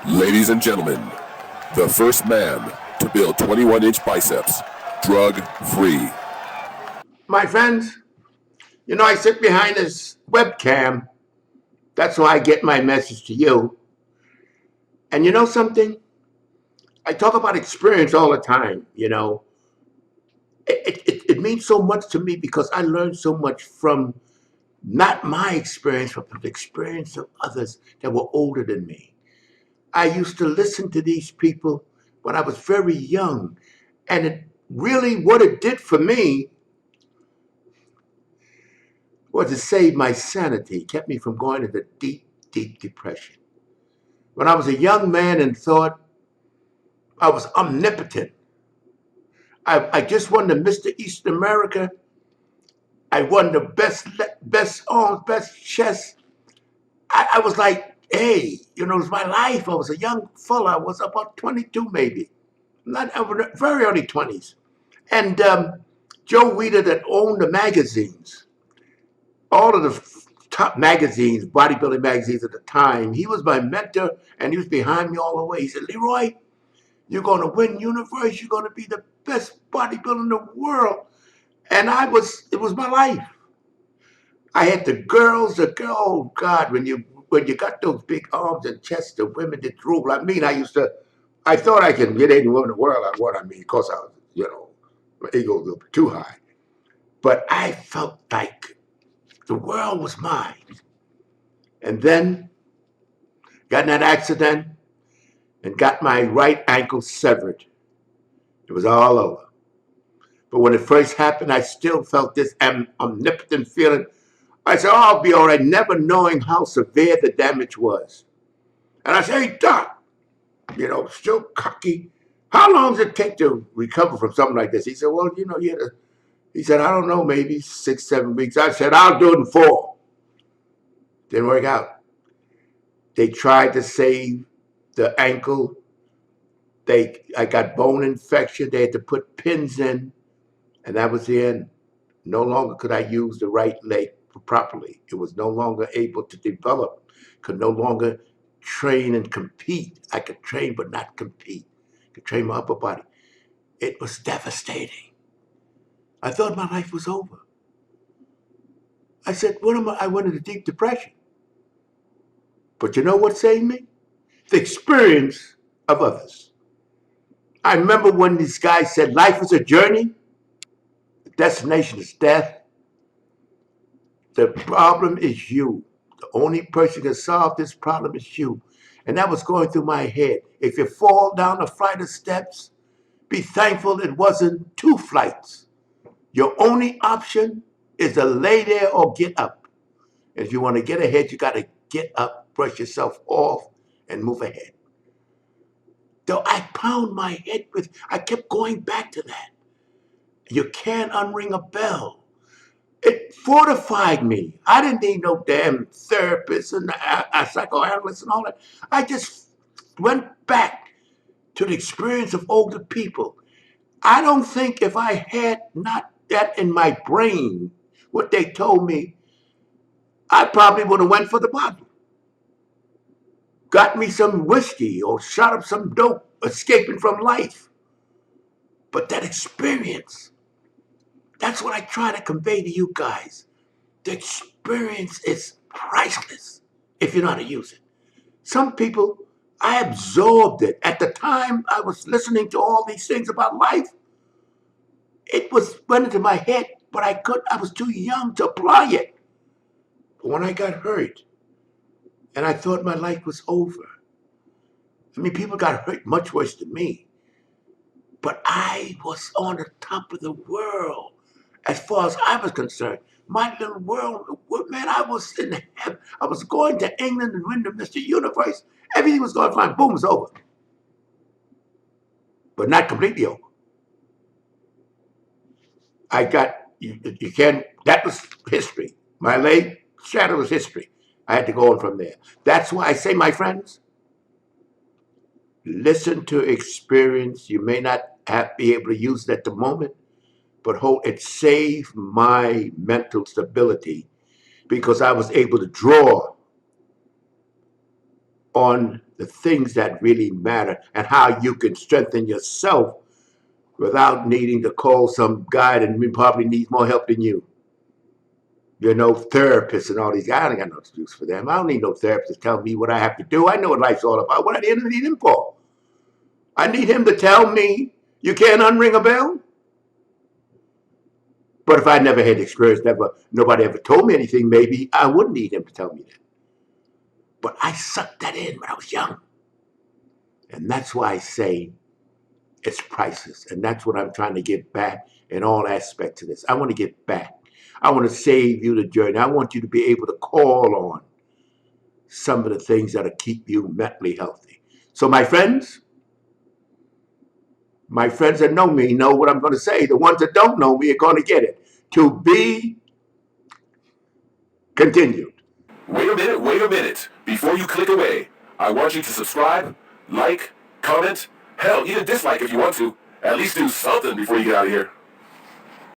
Ladies and gentlemen, the first man to build 21-inch biceps, drug-free. My friends, I sit behind this webcam. That's why I get my message to you. And you know something? I talk about experience all the time, It means so much to me because I learned so much from not my experience, but the experience of others that were older than me. I used to listen to these people when I was very young. And it really, what it did for me was to save my sanity, kept me from going into deep, deep depression. When I was a young man and thought I was omnipotent, I just won the Mr. East America. I won the best arms, best chest. I was like, hey, it was my life. I was a young fella. I was about 22 maybe, not very early 20s. And Joe Weider that owned the magazines, all of the top magazines, bodybuilding magazines at the time, he was my mentor and he was behind me all the way. He said, Leroy, you're going to win universe. You're going to be the best bodybuilder in the world. And it was my life. I had oh God, when you got those big arms and chests, the women that drool. I thought I could get any woman in the world I want. Of course I was, my ego was a little bit too high. But I felt like the world was mine. And then got in that accident and got my right ankle severed. It was all over. But when it first happened, I still felt this omnipotent feeling. I said, oh, I'll be all right, never knowing how severe the damage was. And I said, hey, Doc, still cocky. How long does it take to recover from something like this? He said, well, he said, I don't know, maybe 6, 7 weeks. I said, I'll do it in 4. Didn't work out. They tried to save the ankle. I got bone infection. They had to put pins in. And that was the end. No longer could I use the right leg properly. It was no longer able to develop, could no longer train and compete. I could train but not compete. Could train my upper body. It was devastating. I thought my life was over. I said, what am I? I went into deep depression. But you know what saved me? The experience of others. I remember when this guy said, life is a journey, the destination is death. The problem is you. The only person who can solve this problem is you. And that was going through my head. If you fall down a flight of steps, be thankful it wasn't 2 flights. Your only option is to lay there or get up. If you want to get ahead, you got to get up, brush yourself off, and move ahead. Though I pound my head I kept going back to that. You can't unring a bell. It fortified me. I didn't need no damn therapist and a psychoanalyst and all that. I just went back to the experience of older people. I don't think if I had not that in my brain, what they told me, I probably would have went for the bottle. Got me some whiskey or shot up some dope, escaping from life. But that experience, that's what I try to convey to you guys. The experience is priceless if you know how to use it. Some people, I absorbed it. At the time I was listening to all these things about life, it went into my head, but I was too young to apply it. But when I got hurt and I thought my life was over, people got hurt much worse than me, but I was on the top of the world as far as I was concerned. My little world, man, I was in heaven. I was going to England and win the Mr. Universe. Everything was going fine. Boom, it's over. But not completely over. You can't, that was history. My leg shadow was history. I had to go on from there. That's why I say, my friends, listen to experience. You may not be able to use it at the moment, but it saved my mental stability because I was able to draw on the things that really matter and how you can strengthen yourself without needing to call some guy that probably needs more help than you. You know, therapists and all these guys. I ain't got no excuse for them. I don't need no therapist to tell me what I have to do. I know what life's all about. What I need him for? I need him to tell me you can't unring a bell. But if I never had experience, nobody ever told me anything, maybe I wouldn't need him to tell me that. But I sucked that in when I was young. And that's why I say it's priceless. And that's what I'm trying to give back in all aspects of this. I want to give back. I want to save you the journey. I want you to be able to call on some of the things that'll keep you mentally healthy. So my friends that know me know what I'm going to say. The ones that don't know me are going to get it. To be continued. Wait a minute. Before you click away, I want you to subscribe, like, comment, hell, even dislike if you want to. At least do something before you get out of here.